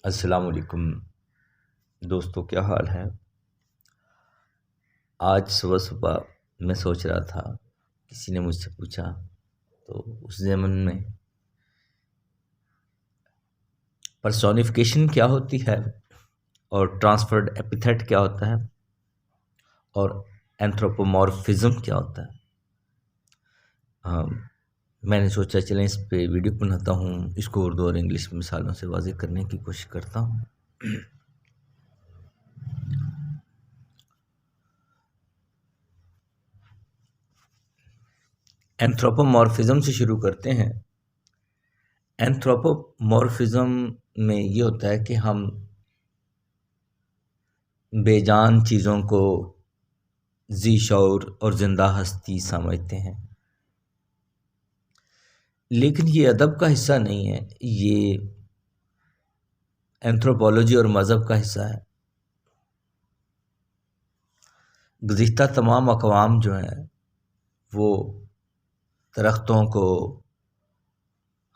السلام علیکم دوستو، کیا حال ہے؟ آج صبح صبح میں سوچ رہا تھا، کسی نے مجھ سے پوچھا تو اس ضمن میں پرسونیفیکیشن کیا ہوتی ہے اور ٹرانسفرڈ ایپیتھیٹ کیا ہوتا ہے اور اینتھروپومورفزم کیا ہوتا ہے۔ میں نے سوچا چلیں اس پہ ویڈیو بناتا ہوں، اس کو اردو اور انگلش مثالوں سے واضح کرنے کی کوشش کرتا ہوں۔ اینتھروپومورفزم سے شروع کرتے ہیں۔ اینتھروپومورفزم میں یہ ہوتا ہے کہ ہم بے جان چیزوں کو ذی شعور اور زندہ ہستی سمجھتے ہیں، لیکن یہ ادب کا حصہ نہیں ہے، یہ اینتھروپولوجی اور مذہب کا حصہ ہے۔ گزشتہ تمام اقوام جو ہیں وہ درختوں کو،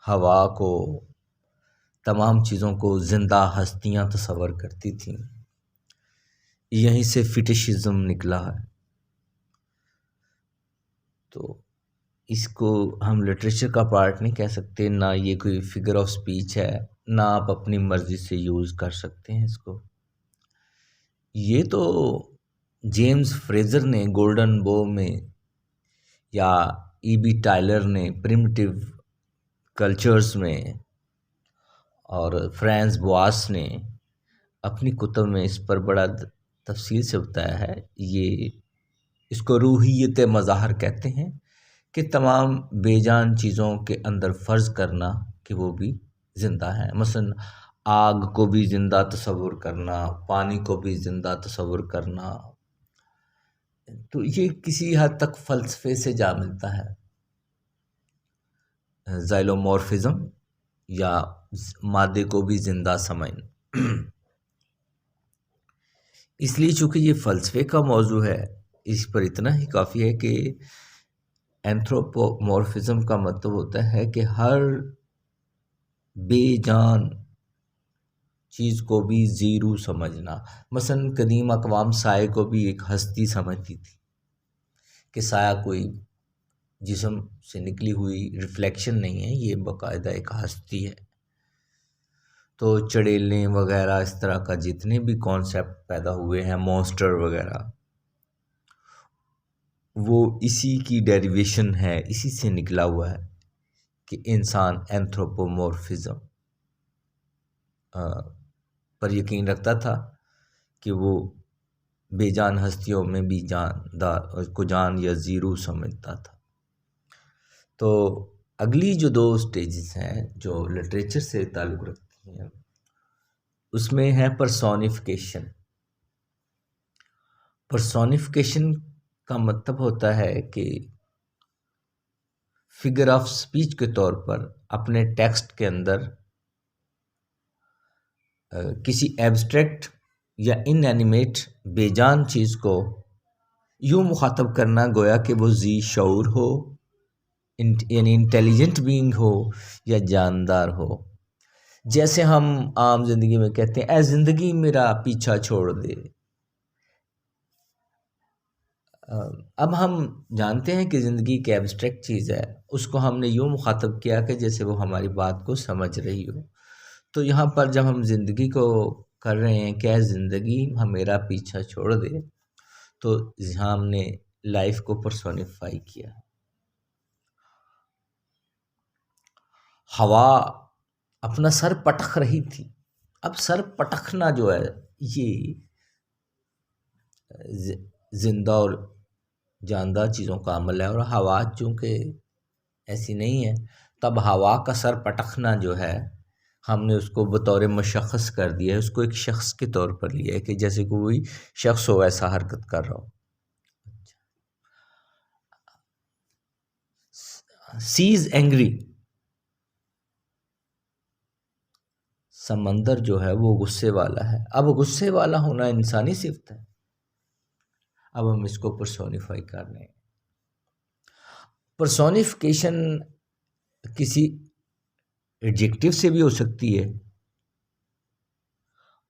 ہوا کو، تمام چیزوں کو زندہ ہستیاں تصور کرتی تھیں۔ یہیں سے فیٹیشزم نکلا ہے۔ تو اس کو ہم لٹریچر کا پارٹ نہیں کہہ سکتے، نہ یہ کوئی فگر آف سپیچ ہے، نہ آپ اپنی مرضی سے یوز کر سکتے ہیں اس کو۔ یہ تو جیمز فریزر نے گولڈن بو میں، یا ای بی ٹائلر نے پریمیٹیو کلچرز میں، اور فرانس بواس نے اپنی کتب میں اس پر بڑا تفصیل سے بتایا ہے۔ یہ اس کو روحیت مظاہر کہتے ہیں کہ تمام بے جان چیزوں کے اندر فرض کرنا کہ وہ بھی زندہ ہیں۔ مثلا آگ کو بھی زندہ تصور کرنا، پانی کو بھی زندہ تصور کرنا، تو یہ کسی حد تک فلسفے سے جا ملتا ہے۔ زائلومورفزم یا مادے کو بھی زندہ سمجھنا، اس لیے چونکہ یہ فلسفے کا موضوع ہے، اس پر اتنا ہی کافی ہے کہ اینتھروپومورفزم کا مطلب ہوتا ہے کہ ہر بے جان چیز کو بھی زیرو سمجھنا۔ مثلا قدیم اقوام سائے کو بھی ایک ہستی سمجھتی تھی کہ سایہ کوئی جسم سے نکلی ہوئی ریفلیکشن نہیں ہے، یہ باقاعدہ ایک ہستی ہے۔ تو چڑیلیں وغیرہ اس طرح کا جتنے بھی کانسیپٹ پیدا ہوئے ہیں، مونسٹر وغیرہ، وہ اسی کی ڈیریویشن ہے، اسی سے نکلا ہوا ہے کہ انسان اینتھروپومورفزم پر یقین رکھتا تھا کہ وہ بے جان ہستیوں میں بھی جاندار کو جان یا زیرو سمجھتا تھا۔ تو اگلی جو دو سٹیجز ہیں جو لٹریچر سے تعلق رکھتی ہیں، اس میں ہے پرسونیفیکیشن۔ پرسونیفیکیشن کا مطلب ہوتا ہے کہ فگر آف سپیچ کے طور پر اپنے ٹیکسٹ کے اندر کسی ایبسٹریکٹ یا ان اینیمیٹ بے جان چیز کو یوں مخاطب کرنا گویا کہ وہ ذی شعور ہو، یعنی انٹیلیجنٹ بینگ ہو یا جاندار ہو۔ جیسے ہم عام زندگی میں کہتے ہیں، اے زندگی میرا پیچھا چھوڑ دے۔ اب ہم جانتے ہیں کہ زندگی ایک ایبسٹریکٹ چیز ہے، اس کو ہم نے یوں مخاطب کیا کہ جیسے وہ ہماری بات کو سمجھ رہی ہو۔ تو یہاں پر جب ہم زندگی کو کر رہے ہیں کہ اے زندگی میرا پیچھا چھوڑ دے، تو یہاں ہم نے لائف کو پرسونیفائی کیا۔ ہوا اپنا سر پٹخ رہی تھی۔ اب سر پٹخنا جو ہے یہ زندہ اور جاندار چیزوں کا عمل ہے، اور ہوا چونکہ ایسی نہیں ہے، تب ہوا کا سر پٹخنا جو ہے ہم نے اس کو بطور مشخص کر دیا ہے، اس کو ایک شخص کے طور پر لیا ہے کہ جیسے کوئی شخص ہو ایسا حرکت کر رہا ہو۔ سیز اینگری، سمندر جو ہے وہ غصے والا ہے۔ اب غصے والا ہونا انسانی صفت ہے، اب ہم اس کو پرسونیفائی کر رہے ہیں۔ پرسونیفیکیشن کسی ایڈجیکٹیو سے بھی ہو سکتی ہے،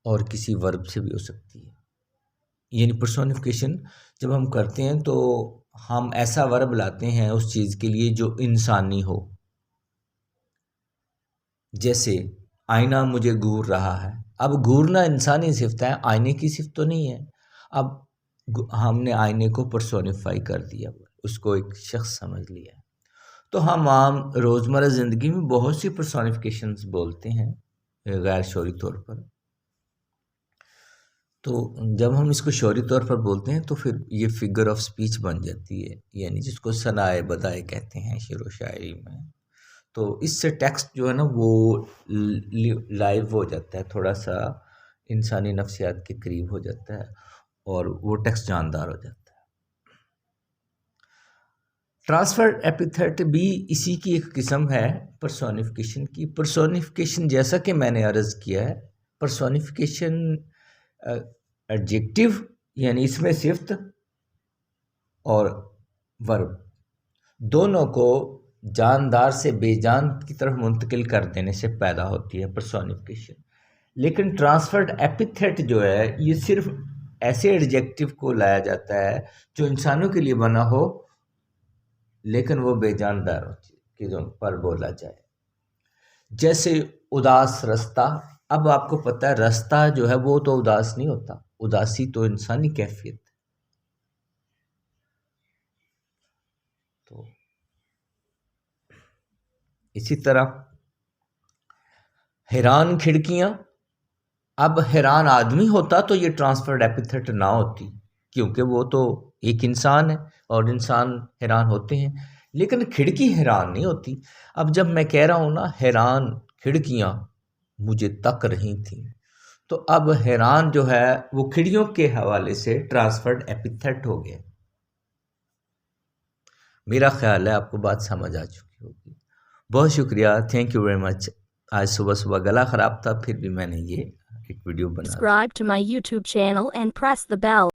اور کسی ورب سے بھی ہو سکتی ہے. یعنی پرسونیفیکیشن جب ہم کرتے ہیں تو ہم ایسا ورب لاتے ہیں اس چیز کے لیے جو انسانی ہو. جیسے آئینہ مجھے گور رہا ہے. اب گورنا انسانی صفت ہے، آئینے کی صفت تو نہیں ہے. اب ہم نے آئینے کو پرسونیفائی کر دیا، اس کو ایک شخص سمجھ لیا. تو ہم عام روزمرہ زندگی میں بہت سی پرسونیفیکیشنز بولتے ہیں غیر شعوری طور پر. تو جب ہم اس کو شعوری طور پر بولتے ہیں تو پھر یہ فگر آف سپیچ بن جاتی ہے، یعنی جس کو ثنائے بدائے کہتے ہیں شعر و شاعری میں. تو اس سے ٹیکسٹ جو ہے نا وہ لائیو ہو جاتا ہے، تھوڑا سا انسانی نفسیات کے قریب ہو جاتا ہے اور وہ ٹیکسٹ جاندار ہو جاتا ہے. ٹرانسفرڈ ایپیتھیٹ بھی اسی کی ایک قسم ہے پرسونیفیکیشن کی. پرسونیفیکیشن جیسا کہ میں نے عرض کیا ہے، پرسونیفیکیشن ایڈجیکٹو یعنی اس میں صفت اور ورب دونوں کو جاندار سے بے جان کی طرف منتقل کر دینے سے پیدا ہوتی ہے پرسونیفیکیشن. لیکن ٹرانسفرڈ ایپیتھیٹ جو ہے یہ صرف ایسے ایڈجیکٹو کو لایا جاتا ہے جو انسانوں کے لیے بنا ہو لیکن وہ بے جاندار چیزوں پر بولا جائے. جیسے اداس رستہ. اب آپ کو پتہ ہے رستہ جو ہے وہ تو اداس نہیں ہوتا، اداسی تو انسانی کیفیت. تو اسی طرح حیران کھڑکیاں. اب حیران آدمی ہوتا تو یہ ٹرانسفرڈ ایپیتھیٹ نہ ہوتی، کیونکہ وہ تو ایک انسان ہے اور انسان حیران ہوتے ہیں، لیکن کھڑکی حیران نہیں ہوتی. اب جب میں کہہ رہا ہوں نا حیران کھڑکیاں مجھے تک رہی تھیں، تو اب حیران جو ہے وہ کھڑکیوں کے حوالے سے ٹرانسفرڈ ایپیتھیٹ ہو گیا. میرا خیال ہے آپ کو بات سمجھ آ چکی ہوگی. بہت شکریہ، تھینک یو ویری مچ. آج صبح گلا خراب تھا، پھر بھی میں نے یہ ایک ویڈیو بنا. Subscribe to my YouTube channel and press the bell.